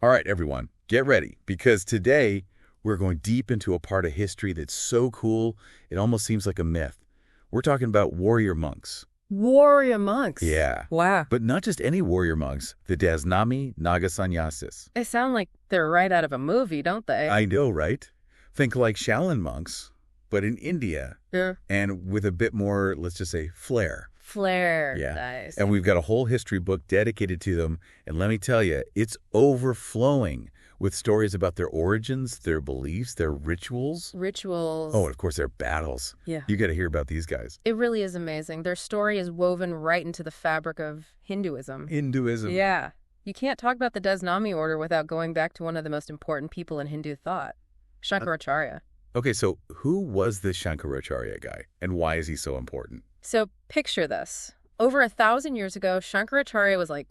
All right, everyone, get ready, because today we're going deep into a part of history that's so cool, it almost seems like a myth. We're talking about warrior monks. Warrior monks. Yeah. Wow. But not just any warrior monks, the Dasanami Naga sanyasis. They sound like they're right out of a movie, don't they? I know, right? Think like Shaolin monks, but in India, Yeah. and with a bit more, let's just say, flair. Flair. Yeah. Nice. And we've got a whole history book dedicated to them. And let me tell you, it's overflowing with stories about their origins, their beliefs, their rituals. Rituals. Oh, and of course, their battles. Yeah. You got to hear about these guys. It really is amazing. Their story is woven right into the fabric of Hinduism. Hinduism. Yeah. You can't talk about the Dasanami order without going back to one of the most important people in Hindu thought, Shankaracharya. Okay, so who was this Shankaracharya guy, and why is he so important? So picture this. Over 1,000 years ago, Shankaracharya was like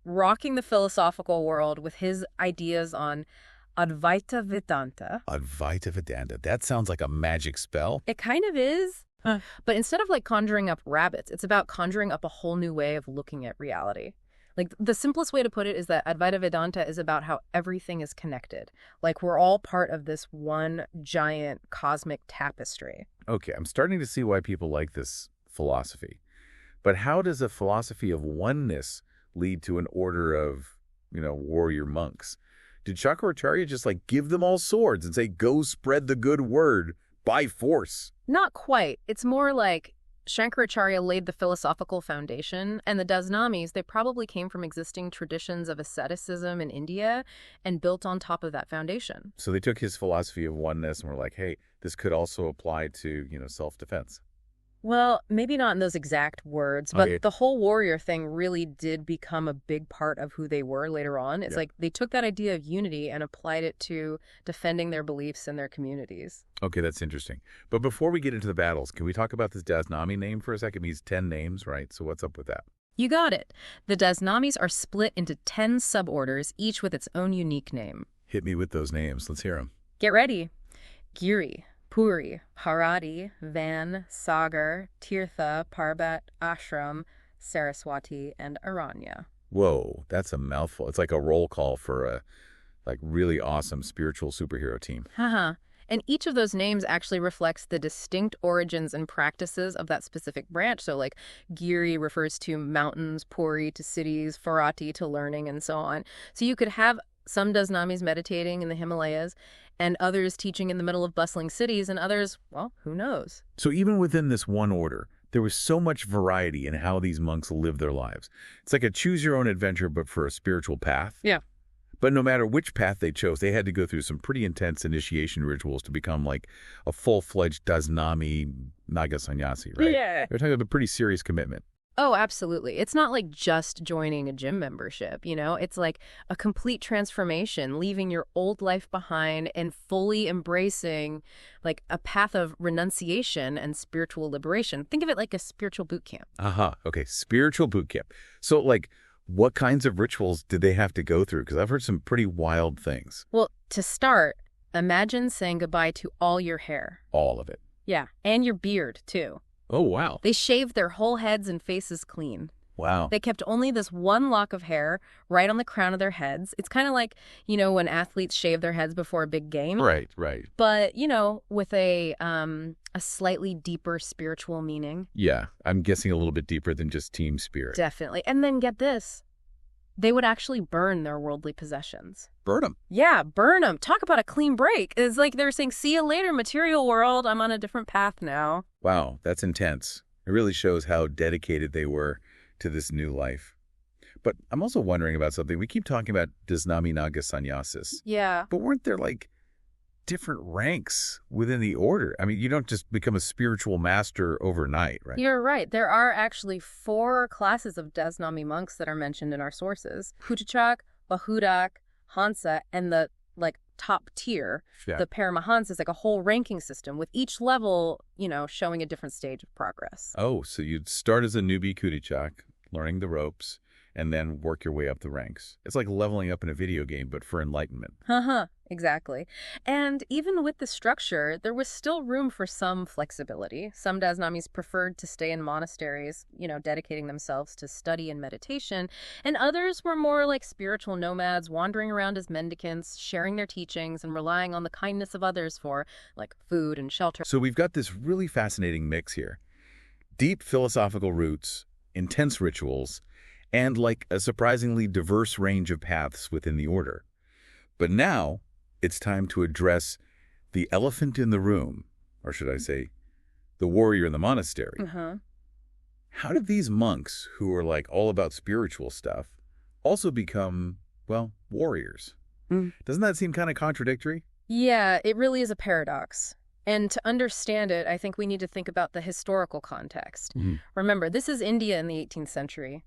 rocking the philosophical world with his ideas on Advaita Vedanta. Advaita Vedanta. That sounds like a magic spell. It kind of is. But instead of like conjuring up rabbits, it's about conjuring up a whole new way of looking at reality. Like the simplest way to put it is that Advaita Vedanta is about how everything is connected. Like we're all part of this one giant cosmic tapestry. Okay, I'm starting to see why people like this philosophy. But how does a philosophy of oneness lead to an order of, warrior monks? Did Shankaracharya just give them all swords and say, go spread the good word by force? Not quite. It's more like Shankaracharya laid the philosophical foundation, and the Dasanamis, they probably came from existing traditions of asceticism in India and built on top of that foundation. So they took his philosophy of oneness and were like, hey, this could also apply to, self-defense. Well, maybe not in those exact words, but Okay. the whole warrior thing really did become a big part of who they were later on. It's like they took that idea of unity and applied it to defending their beliefs and their communities. Okay, that's interesting. But before we get into the battles, can we talk about this Dasanami name for a second? It means 10 names, right? So what's up with that? You got it. The Dasanamis are split into 10 suborders, each with its own unique name. Hit me with those names. Let's hear them. Get ready. Giri, Puri, Harati, Van, Sagar, Tirtha, Parbat, Ashram, Saraswati, and Aranya. Whoa, that's a mouthful. It's like a roll call for a really awesome spiritual superhero team. Haha. And each of those names actually reflects the distinct origins and practices of that specific branch. So like Giri refers to mountains, Puri to cities, Farati to learning, and so on. So you could have some Dasanamis meditating in the Himalayas and others teaching in the middle of bustling cities and others, well, who knows? So even within this one order, there was so much variety in how these monks lived their lives. It's like a choose-your-own-adventure, but for a spiritual path. Yeah. But no matter which path they chose, they had to go through some pretty intense initiation rituals to become like a full-fledged Dasanami Naga sannyasi, right? Yeah. They're talking about a pretty serious commitment. Oh, absolutely. It's not like just joining a gym membership, It's like a complete transformation, leaving your old life behind and fully embracing like a path of renunciation and spiritual liberation. Think of it like a spiritual boot camp. Aha. Okay. Spiritual boot camp. So what kinds of rituals did they have to go through? Because I've heard some pretty wild things. Well, to start, imagine saying goodbye to all your hair. All of it. Yeah, and your beard, too. Oh, wow. They shaved their whole heads and faces clean. Wow. They kept only this one lock of hair right on the crown of their heads. It's kind of like, when athletes shave their heads before a big game. Right, right. But, with a slightly deeper spiritual meaning. Yeah, I'm guessing a little bit deeper than just team spirit. Definitely. And then get this. They would actually burn their worldly possessions. Burn them. Yeah, burn them. Talk about a clean break. It's like they're saying, see you later, material world. I'm on a different path now. Wow, that's intense. It really shows how dedicated they were to this new life. But I'm also wondering about something. We keep talking about Dasanami Naga sanyasis. Yeah. But weren't there different ranks within the order? I mean, you don't just become a spiritual master overnight, right? You're right. There are actually 4 classes of Dasanami monks that are mentioned in our sources. Kuchachak, Bahudak, Hansa, and the top tier, Yeah. the Paramahansa, is like a whole ranking system with each level, showing a different stage of progress. Oh, so you'd start as a newbie Kudichak, learning the ropes, and then work your way up the ranks. It's like leveling up in a video game, but for enlightenment. Uh-huh. Exactly. And even with the structure, there was still room for some flexibility. Some Daznamis preferred to stay in monasteries, dedicating themselves to study and meditation, and others were more like spiritual nomads, wandering around as mendicants, sharing their teachings and relying on the kindness of others for, like, food and shelter. So we've got this really fascinating mix here. Deep philosophical roots, intense rituals, and like a surprisingly diverse range of paths within the order. But now it's time to address the elephant in the room, or should I say, the warrior in the monastery. How did these monks, who are like all about spiritual stuff, also become, well, warriors? Doesn't that seem kind of contradictory? Yeah, it really is a paradox. And to understand it, I think we need to think about the historical context. Remember, this is India in the 18th century.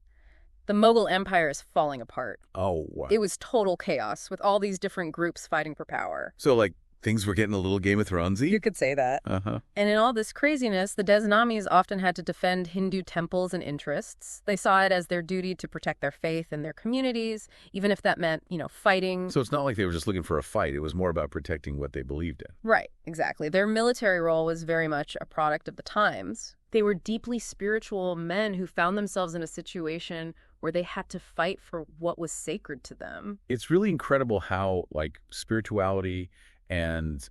The Mughal Empire is falling apart. Oh, wow. It was total chaos with all these different groups fighting for power. So, like, things were getting a little Game of Thrones-y? You could say that. And in all this craziness, the Daznamis often had to defend Hindu temples and interests. They saw it as their duty to protect their faith and their communities, even if that meant, fighting. So it's not like they were just looking for a fight. It was more about protecting what they believed in. Right, exactly. Their military role was very much a product of the times. They were deeply spiritual men who found themselves in a situation where they had to fight for what was sacred to them. It's really incredible how, like, spirituality and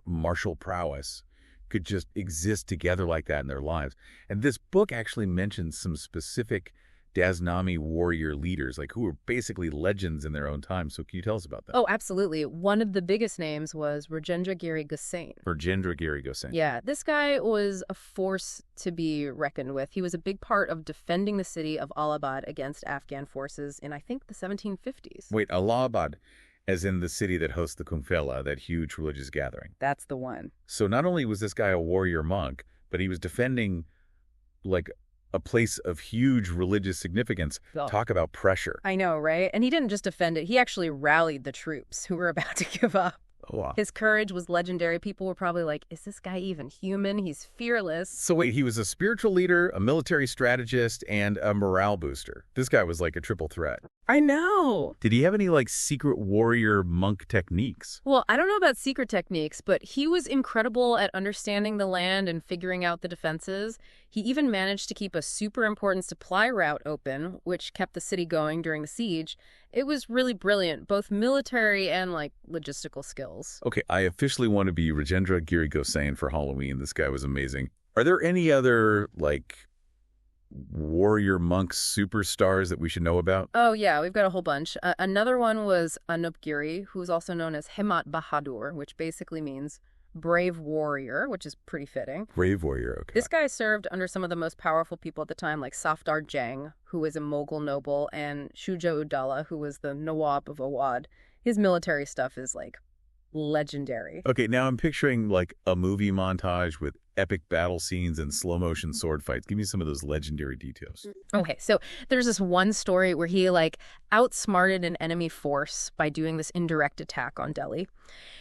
martial prowess could just exist together like that in their lives. And this book actually mentions some specific Dasanami warrior leaders, like, who were basically legends in their own time. So can you tell us about that? Oh, absolutely. One of the biggest names was Rajendra Giri Gosain. Rajendra Giri Gosain. Yeah, this guy was a force to be reckoned with. He was a big part of defending the city of Allahabad against Afghan forces in, I think, the 1750s. Wait, Allahabad, as in the city that hosts the Kumbh Mela, that huge religious gathering. That's the one. So not only was this guy a warrior monk, but he was defending, like, a place of huge religious significance. Oh. Talk about pressure. I know, right? And he didn't just defend it. He actually rallied the troops who were about to give up. Oh, wow. His courage was legendary. People were probably like, is this guy even human? He's fearless. So wait, he was a spiritual leader, a military strategist, and a morale booster. This guy was like a triple threat. I know. Did he have any, like, secret warrior monk techniques? Well, I don't know about secret techniques, but he was incredible at understanding the land and figuring out the defenses. He even managed to keep a super important supply route open, which kept the city going during the siege. It was really brilliant, both military and, like, logistical skills. Okay, I officially want to be Rajendra Giri Gosain for Halloween. This guy was amazing. Are there any other, like, warrior monk superstars that we should know about? Oh, yeah, we've got a whole bunch. Another one was Anup Giri, who's also known as Himmat Bahadur, which basically means brave warrior, which is pretty fitting. Brave warrior, okay. This guy served under some of the most powerful people at the time, like Safdar Jang, who was a Mughal noble, and Shuja Udala, who was the Nawab of Awadh. His military stuff is, like, legendary. Okay, now I'm picturing, like, a movie montage with epic battle scenes and slow-motion sword fights. Give me some of those legendary details. Okay, so there's this one story where he, like, outsmarted an enemy force by doing this indirect attack on Delhi.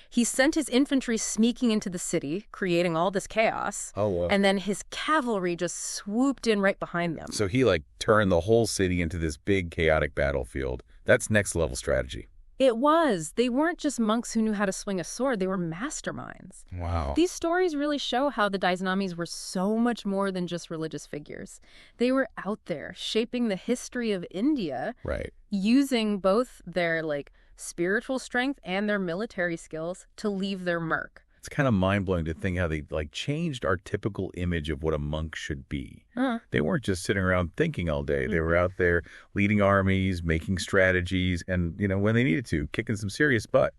He sent his infantry sneaking into the city, creating all this chaos. Oh, wow. And then his cavalry just swooped in right behind them. So he, like, turned the whole city into this big, chaotic battlefield. That's next-level strategy. It was. They weren't just monks who knew how to swing a sword. They were masterminds. Wow. These stories really show how the Daisnamis were so much more than just religious figures. They were out there shaping the history of India, Right. using both their, like, spiritual strength and their military skills to leave their mark. It's kind of mind-blowing to think how they, like, changed our typical image of what a monk should be. They weren't just sitting around thinking all day. They were out there leading armies, making strategies, and, when they needed to, kicking some serious butt.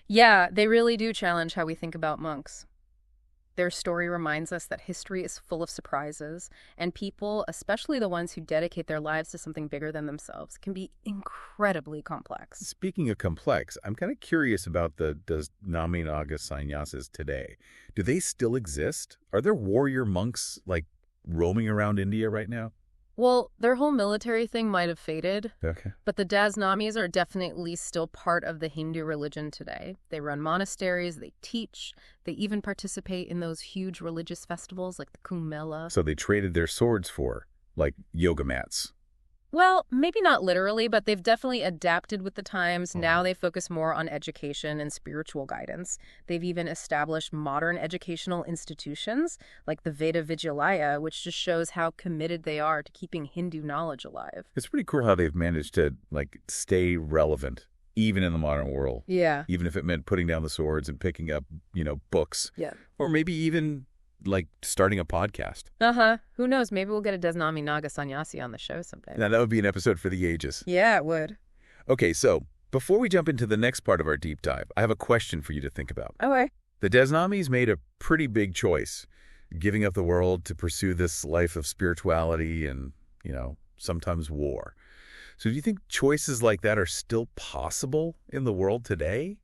Yeah, they really do challenge how we think about monks. Their story reminds us that history is full of surprises, and people, especially the ones who dedicate their lives to something bigger than themselves, can be incredibly complex. Speaking of complex, I'm kind of curious about the Dasanami Naga sannyasis today. Do they still exist? Are there warrior monks, like, roaming around India right now? Well, their whole military thing might have faded, Okay. but the Daznamis are definitely still part of the Hindu religion today. They run monasteries, they teach, they even participate in those huge religious festivals like the Kumbh Mela. So they traded their swords for, like, yoga mats. Well, maybe not literally, but they've definitely adapted with the times. Now Oh. they focus more on education and spiritual guidance. They've even established modern educational institutions like the Veda Vidyalaya, which just shows how committed they are to keeping Hindu knowledge alive. It's pretty cool how they've managed to, like, stay relevant, even in the modern world. Yeah. Even if it meant putting down the swords and picking up, books. Yeah. Or maybe even, like, starting a podcast. Uh-huh. Who knows? Maybe we'll get a Dasanami Naga sannyasi on the show someday. Now, that would be an episode for the ages. Yeah, it would. Okay, so before we jump into the next part of our deep dive, I have a question for you to think about. Okay. The Dasanamis made a pretty big choice, giving up the world to pursue this life of spirituality and, sometimes war. So do you think choices like that are still possible in the world today?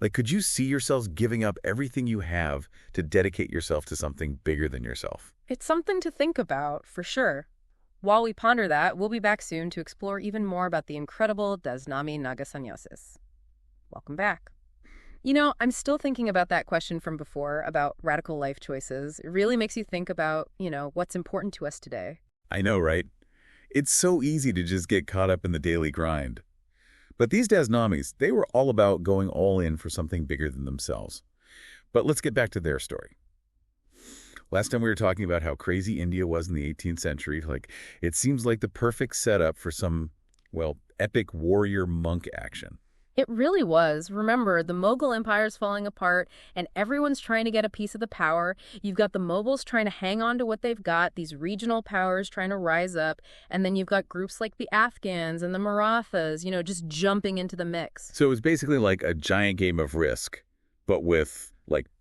Like, could you see yourselves giving up everything you have to dedicate yourself to something bigger than yourself? It's something to think about, for sure. While we ponder that, we'll be back soon to explore even more about the incredible Dasanami Naga sanyasis. Welcome back. I'm still thinking about that question from before about radical life choices. It really makes you think about, what's important to us today. I know, right? It's so easy to just get caught up in the daily grind. But these Dasanamis, they were all about going all in for something bigger than themselves. But let's get back to their story. Last time we were talking about how crazy India was in the 18th century. Like, it seems like the perfect setup for some, epic warrior monk action. It really was. Remember, the Mughal Empire's falling apart, and everyone's trying to get a piece of the power. You've got the Mughals trying to hang on to what they've got, these regional powers trying to rise up, and then you've got groups like the Afghans and the Marathas, just jumping into the mix. So it was basically like a giant game of Risk, but with,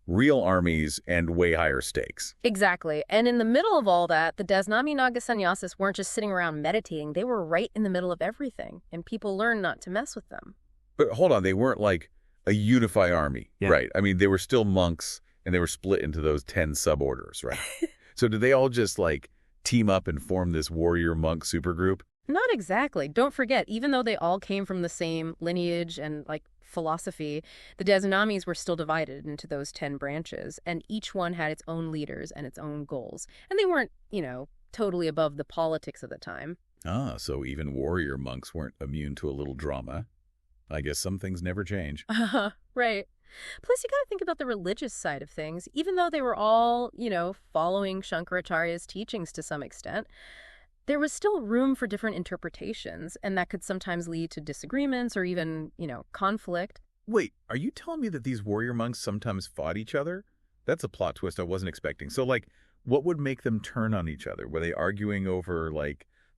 real armies and way higher stakes. Exactly. And in the middle of all that, the Dasanami Naga sannyasis weren't just sitting around meditating. They were right in the middle of everything, and people learned not to mess with them. But hold on, they weren't like a unified army, right? I mean, they were still monks, and they were split into those 10 suborders, right? So did they all just, team up and form this warrior monk supergroup? Not exactly. Don't forget, even though they all came from the same lineage and, philosophy, the Dasanamis were still divided into those 10 branches, and each one had its own leaders and its own goals. And they weren't, totally above the politics of the time. Ah, so even warrior monks weren't immune to a little drama. I guess some things never change. Right. Plus, you got to think about the religious side of things. Even though they were all, following Shankaracharya's teachings to some extent, there was still room for different interpretations, and that could sometimes lead to disagreements or even, conflict. Wait, are you telling me that these warrior monks sometimes fought each other? That's a plot twist I wasn't expecting. So, what would make them turn on each other? Were they arguing over,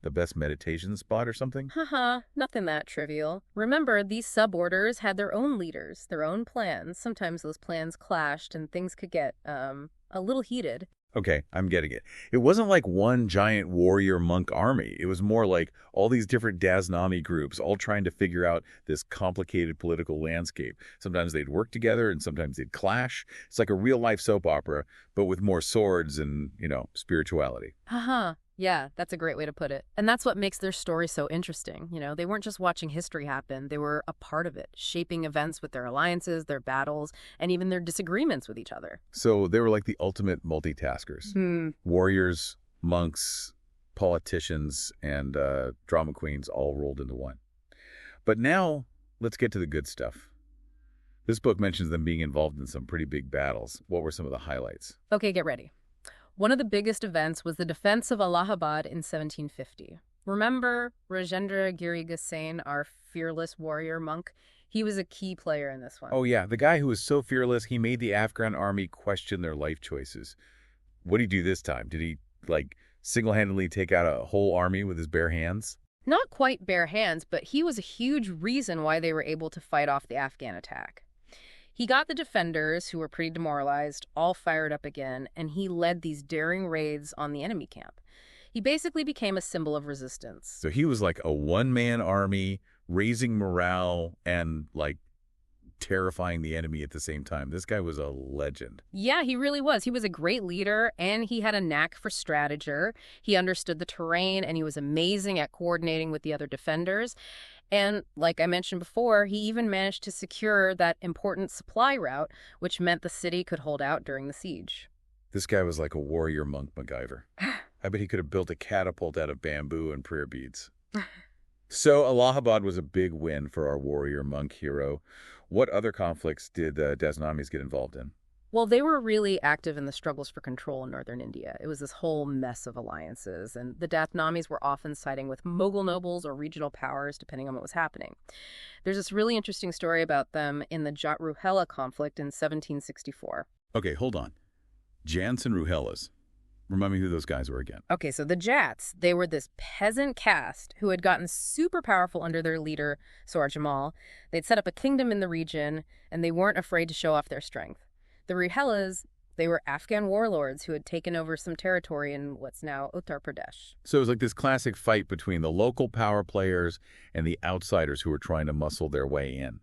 the best meditation spot or something? Haha, nothing that trivial. Remember, these suborders had their own leaders, their own plans. Sometimes those plans clashed and things could get, a little heated. Okay, I'm getting it. It wasn't like one giant warrior monk army. It was more like all these different Dasanami groups all trying to figure out this complicated political landscape. Sometimes they'd work together and sometimes they'd clash. It's like a real-life soap opera, but with more swords and, spirituality. Haha. Yeah, that's a great way to put it. And that's what makes their story so interesting. They weren't just watching history happen. They were a part of it, shaping events with their alliances, their battles, and even their disagreements with each other. So they were like the ultimate multitaskers. Warriors, monks, politicians, and drama queens all rolled into one. But now, let's get to the good stuff. This book mentions them being involved in some pretty big battles. What were some of the highlights? Okay, get ready. One of the biggest events was the defense of Allahabad in 1750. Remember Rajendra Giri Gasain, our fearless warrior monk? He was a key player in this one. Oh, yeah. The guy who was so fearless, he made the Afghan army question their life choices. What did he do this time? Did he, single-handedly take out a whole army with his bare hands? Not quite bare hands, but he was a huge reason why they were able to fight off the Afghan attack. He got the defenders, who were pretty demoralized, all fired up again, and he led these daring raids on the enemy camp. He basically became a symbol of resistance. So he was like a one-man army, raising morale and, terrifying the enemy at the same time. This guy was a legend. Yeah, he really was. He was a great leader, and he had a knack for strategy. He understood the terrain, and he was amazing at coordinating with the other defenders. And like I mentioned before, he even managed to secure that important supply route, which meant the city could hold out during the siege. This guy was like a warrior monk MacGyver. I bet he could have built a catapult out of bamboo and prayer beads. So Allahabad was a big win for our warrior monk hero. What other conflicts did the Dasanamis get involved in? Well, they were really active in the struggles for control in northern India. It was this whole mess of alliances, and the Dathnamis were often siding with Mughal nobles or regional powers, depending on what was happening. There's this really interesting story about them in the Jat-Ruhela conflict in 1764. Okay, hold on. Jants and Ruhelas. Remind me who those guys were again. Okay, so the Jats, they were this peasant caste who had gotten super powerful under their leader, Sawar Jamal. They'd set up a kingdom in the region, and they weren't afraid to show off their strength. The Ruhelas, they were Afghan warlords who had taken over some territory in what's now Uttar Pradesh. So it was like this classic fight between the local power players and the outsiders who were trying to muscle their way in.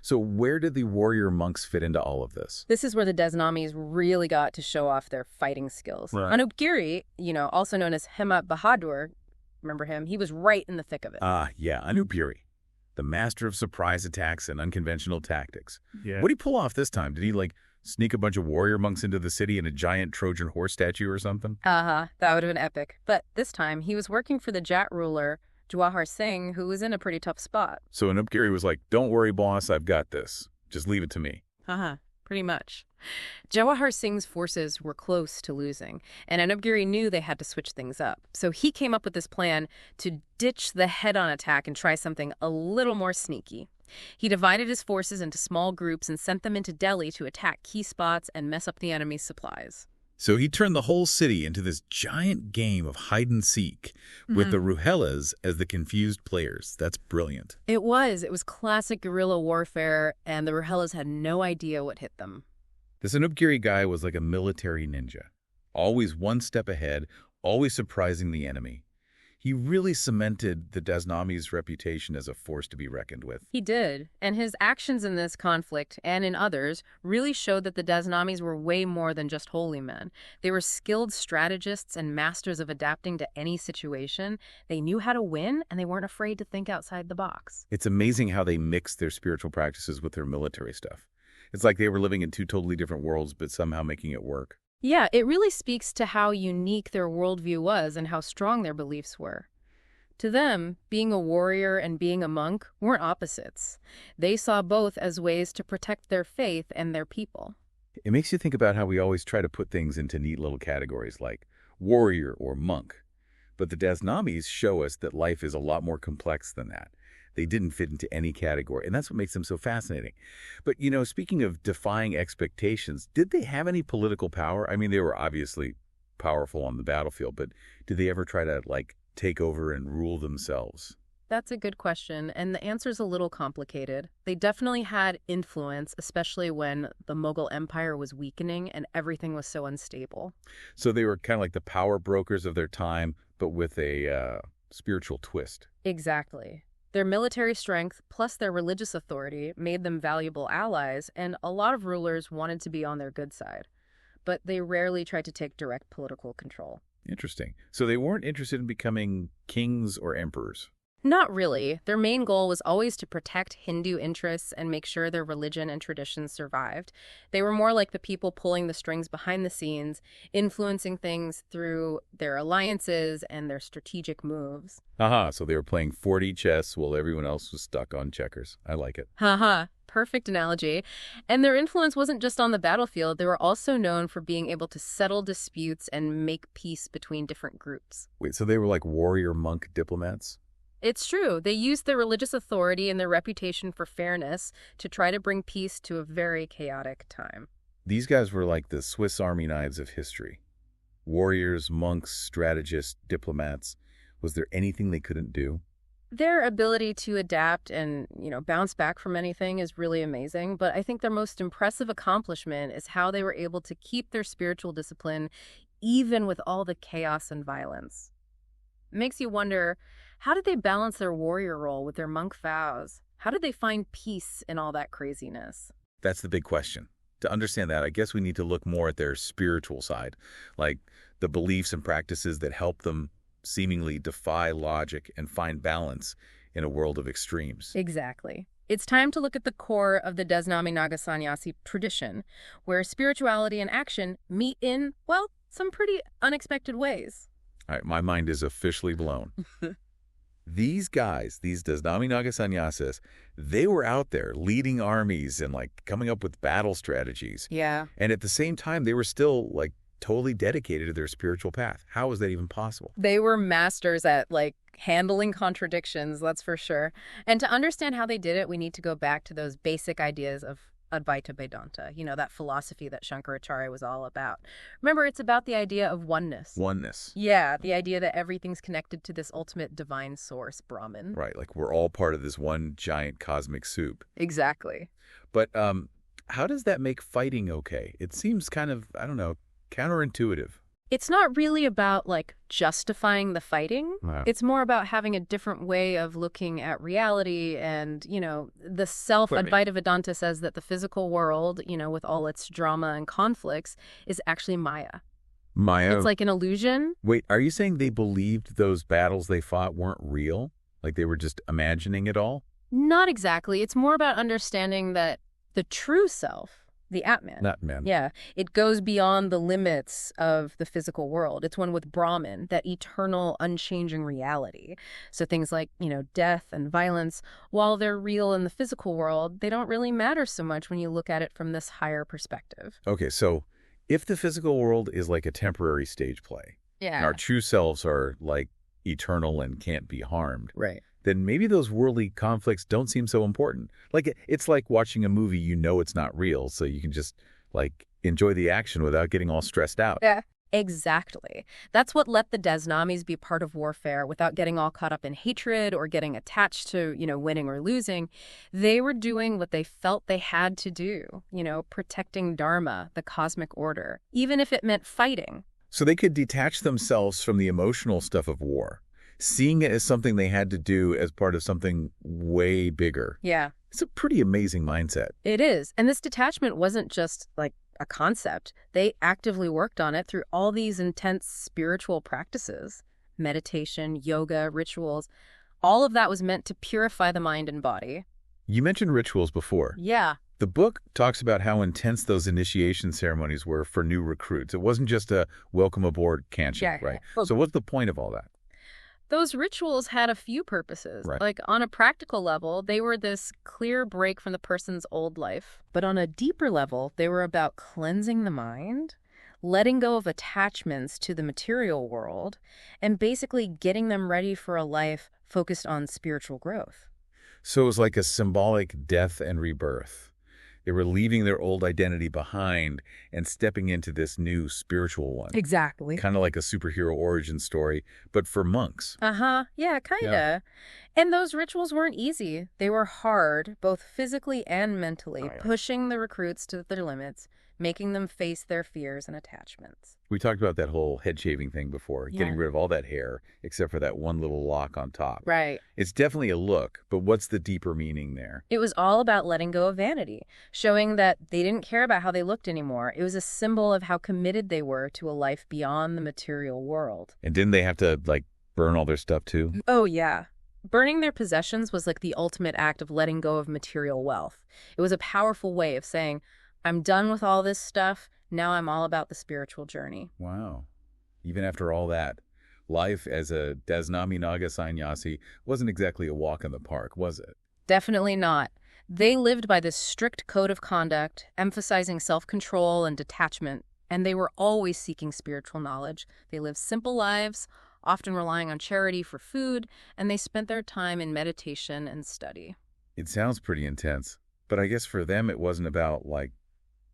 So where did the warrior monks fit into all of this? This is where the Dasanamis really got to show off their fighting skills. Right. Anup Giri, also known as Hemant Bahadur, remember him? He was right in the thick of it. Yeah, Anupiri, the master of surprise attacks and unconventional tactics. Yeah. What did he pull off this time? Did he, sneak a bunch of warrior monks into the city in a giant Trojan horse statue or something? That would have been epic. But this time, he was working for the Jat ruler, Jawahar Singh, who was in a pretty tough spot. So Anupgiri was like, don't worry, boss, I've got this. Just leave it to me. Pretty much. Jawahar Singh's forces were close to losing, and Anupgiri knew they had to switch things up. So he came up with this plan to ditch the head-on attack and try something a little more sneaky. He divided his forces into small groups and sent them into Delhi to attack key spots and mess up the enemy's supplies. So he turned the whole city into this giant game of hide-and-seek with the Ruhelas as the confused players. That's brilliant. It was classic guerrilla warfare, and the Ruhelas had no idea what hit them. This Anupgiri guy was like a military ninja, always one step ahead, always surprising the enemy. He really cemented the Dasanamis' reputation as a force to be reckoned with. He did, and his actions in this conflict and in others really showed that the Dasanamis were way more than just holy men. They were skilled strategists and masters of adapting to any situation. They knew how to win, and they weren't afraid to think outside the box. It's amazing how they mixed their spiritual practices with their military stuff. It's like they were living in two totally different worlds, but somehow making it work. Yeah, it really speaks to how unique their worldview was and how strong their beliefs were. To them, being a warrior and being a monk weren't opposites. They saw both as ways to protect their faith and their people. It makes you think about how we always try to put things into neat little categories like warrior or monk. But the Dasanamis show us that life is a lot more complex than that. They didn't fit into any category, and that's what makes them so fascinating. But, speaking of defying expectations, did they have any political power? I mean, they were obviously powerful on the battlefield, but did they ever try to, take over and rule themselves? That's a good question, and the answer's a little complicated. They definitely had influence, especially when the Mughal Empire was weakening and everything was so unstable. So they were kind of like the power brokers of their time, but with a spiritual twist. Exactly. Their military strength plus their religious authority made them valuable allies, and a lot of rulers wanted to be on their good side. But they rarely tried to take direct political control. Interesting. So they weren't interested in becoming kings or emperors. Not really. Their main goal was always to protect Hindu interests and make sure their religion and traditions survived. They were more like the people pulling the strings behind the scenes, influencing things through their alliances and their strategic moves. So they were playing 4D chess while everyone else was stuck on checkers. I like it. Perfect analogy. And their influence wasn't just on the battlefield. They were also known for being able to settle disputes and make peace between different groups. Wait, so they were like warrior monk diplomats? It's true. They used their religious authority and their reputation for fairness to try to bring peace to a very chaotic time. These guys were like the Swiss Army knives of history. Warriors, monks, strategists, diplomats. Was there anything they couldn't do? Their ability to adapt and, bounce back from anything is really amazing, but I think their most impressive accomplishment is how they were able to keep their spiritual discipline even with all the chaos and violence. It makes you wonder, how did they balance their warrior role with their monk vows? How did they find peace in all that craziness? That's the big question. To understand that, I guess we need to look more at their spiritual side, like the beliefs and practices that help them seemingly defy logic and find balance in a world of extremes. Exactly. It's time to look at the core of the Dasanami Naga sannyasi tradition, where spirituality and action meet in, some pretty unexpected ways. All right, my mind is officially blown. These guys, these Dasanami Naga sannyasis, they were out there leading armies and like coming up with battle strategies. Yeah. And at the same time, they were still like totally dedicated to their spiritual path. How was that even possible? They were masters at, like, handling contradictions, that's for sure. And to understand how they did it, we need to go back to those basic ideas of Advaita Vedanta, that philosophy that Shankaracharya was all about. Remember, it's about the idea of oneness. Oneness. Yeah, the idea that everything's connected to this ultimate divine source, Brahman. Right, like we're all part of this one giant cosmic soup. Exactly. But how does that make fighting okay? It seems kind of, I don't know, counterintuitive. It's not really about, like, justifying the fighting. Wow. It's more about having a different way of looking at reality. And, the self-Advaita Vedanta says that the physical world, with all its drama and conflicts, is actually Maya. Maya? It's like an illusion. Wait, are you saying they believed those battles they fought weren't real? Like they were just imagining it all? Not exactly. It's more about understanding that the true self, the Atman. Atman. Yeah. It goes beyond the limits of the physical world. It's one with Brahman, that eternal, unchanging reality. So things like, death and violence, while they're real in the physical world, they don't really matter so much when you look at it from this higher perspective. Okay, so if the physical world is like a temporary stage play, and Yeah. our true selves are like eternal and can't be harmed, Right. then maybe those worldly conflicts don't seem so important. Like it's like watching a movie it's not real, so you can just like enjoy the action without getting all stressed out. Yeah. Exactly. That's what let the Dasnamis be part of warfare without getting all caught up in hatred or getting attached to, winning or losing. They were doing what they felt they had to do, protecting Dharma, the cosmic order, even if it meant fighting. So they could detach themselves from the emotional stuff of war, seeing it as something they had to do as part of something way bigger. Yeah. It's a pretty amazing mindset. It is. And this detachment wasn't just like a concept. They actively worked on it through all these intense spiritual practices, meditation, yoga, rituals. All of that was meant to purify the mind and body. You mentioned rituals before. Yeah. The book talks about how intense those initiation ceremonies were for new recruits. It wasn't just a welcome aboard cancha, right? So what's the point of all that? Those rituals had a few purposes. Right. Like, on a practical level, they were this clear break from the person's old life. But on a deeper level, they were about cleansing the mind, letting go of attachments to the material world, and basically getting them ready for a life focused on spiritual growth. So it was like a symbolic death and rebirth. They were leaving their old identity behind and stepping into this new spiritual one. Exactly. Kind of like a superhero origin story, but for monks. Yeah, kind of. Yeah. And those rituals weren't easy. They were hard, both physically and mentally, pushing the recruits to their limits, making them face their fears and attachments. We talked about that whole head shaving thing before, getting rid of all that hair, except for that one little lock on top. Right. It's definitely a look, but what's the deeper meaning there? It was all about letting go of vanity, showing that they didn't care about how they looked anymore. It was a symbol of how committed they were to a life beyond the material world. And didn't they have to, like, burn all their stuff too? Oh, yeah. Burning their possessions was like the ultimate act of letting go of material wealth. It was a powerful way of saying, I'm done with all this stuff. Now I'm all about the spiritual journey. Wow. Even after all that, life as a Dasanami Naga sannyasi wasn't exactly a walk in the park, was it? Definitely not. They lived by this strict code of conduct, emphasizing self-control and detachment, and they were always seeking spiritual knowledge. They lived simple lives, often relying on charity for food, and they spent their time in meditation and study. It sounds pretty intense, but I guess for them it wasn't about, like,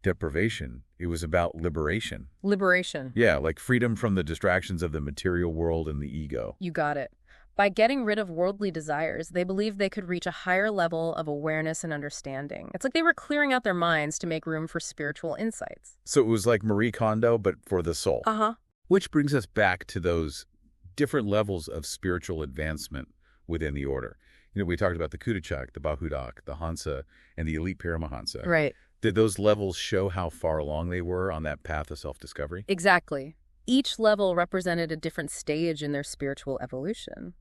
deprivation. It was about liberation. Liberation. Yeah, like freedom from the distractions of the material world and the ego. You got it. By getting rid of worldly desires, they believed they could reach a higher level of awareness and understanding. It's like they were clearing out their minds to make room for spiritual insights. So it was like Marie Kondo, but for the soul. Which brings us back to those different levels of spiritual advancement within the order. We talked about the Kudachak, the Bahudak, the Hansa, and the elite Paramahansa. Right. Did those levels show how far along they were on that path of self-discovery? Exactly. Each level represented a different stage in their spiritual evolution.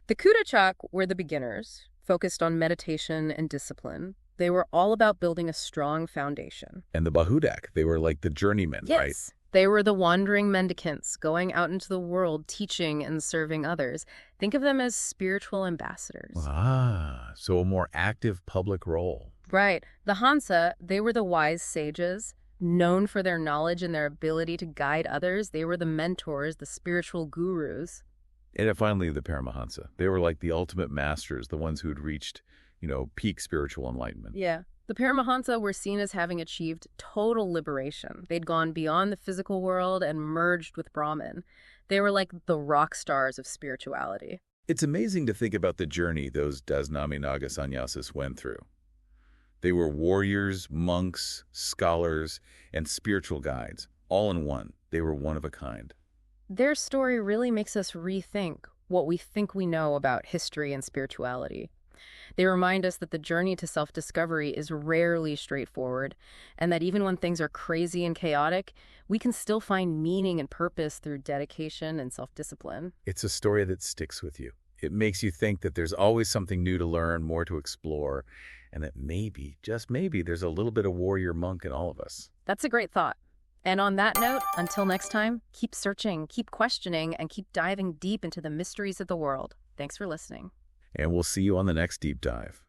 The Kudachak were the beginners, focused on meditation and discipline. They were all about building a strong foundation. And the Bahudak, they were like the journeymen, right? Yes. They were the wandering mendicants going out into the world teaching and serving others. Think of them as spiritual ambassadors. Ah, so a more active public role. Right. The Hansa, they were the wise sages, known for their knowledge and their ability to guide others. They were the mentors, the spiritual gurus. And then finally, the Paramahansa. They were like the ultimate masters, the ones who'd reached, peak spiritual enlightenment. Yeah. The Paramahansa were seen as having achieved total liberation. They'd gone beyond the physical world and merged with Brahman. They were like the rock stars of spirituality. It's amazing to think about the journey those Dasanami Naga sannyasis went through. They were warriors, monks, scholars, and spiritual guides, all in one. They were one of a kind. Their story really makes us rethink what we think we know about history and spirituality. They remind us that the journey to self-discovery is rarely straightforward, and that even when things are crazy and chaotic, we can still find meaning and purpose through dedication and self-discipline. It's a story that sticks with you. It makes you think that there's always something new to learn, more to explore, and that maybe, just maybe, there's a little bit of warrior monk in all of us. That's a great thought. And on that note, until next time, keep searching, keep questioning, and keep diving deep into the mysteries of the world. Thanks for listening. And we'll see you on the next deep dive.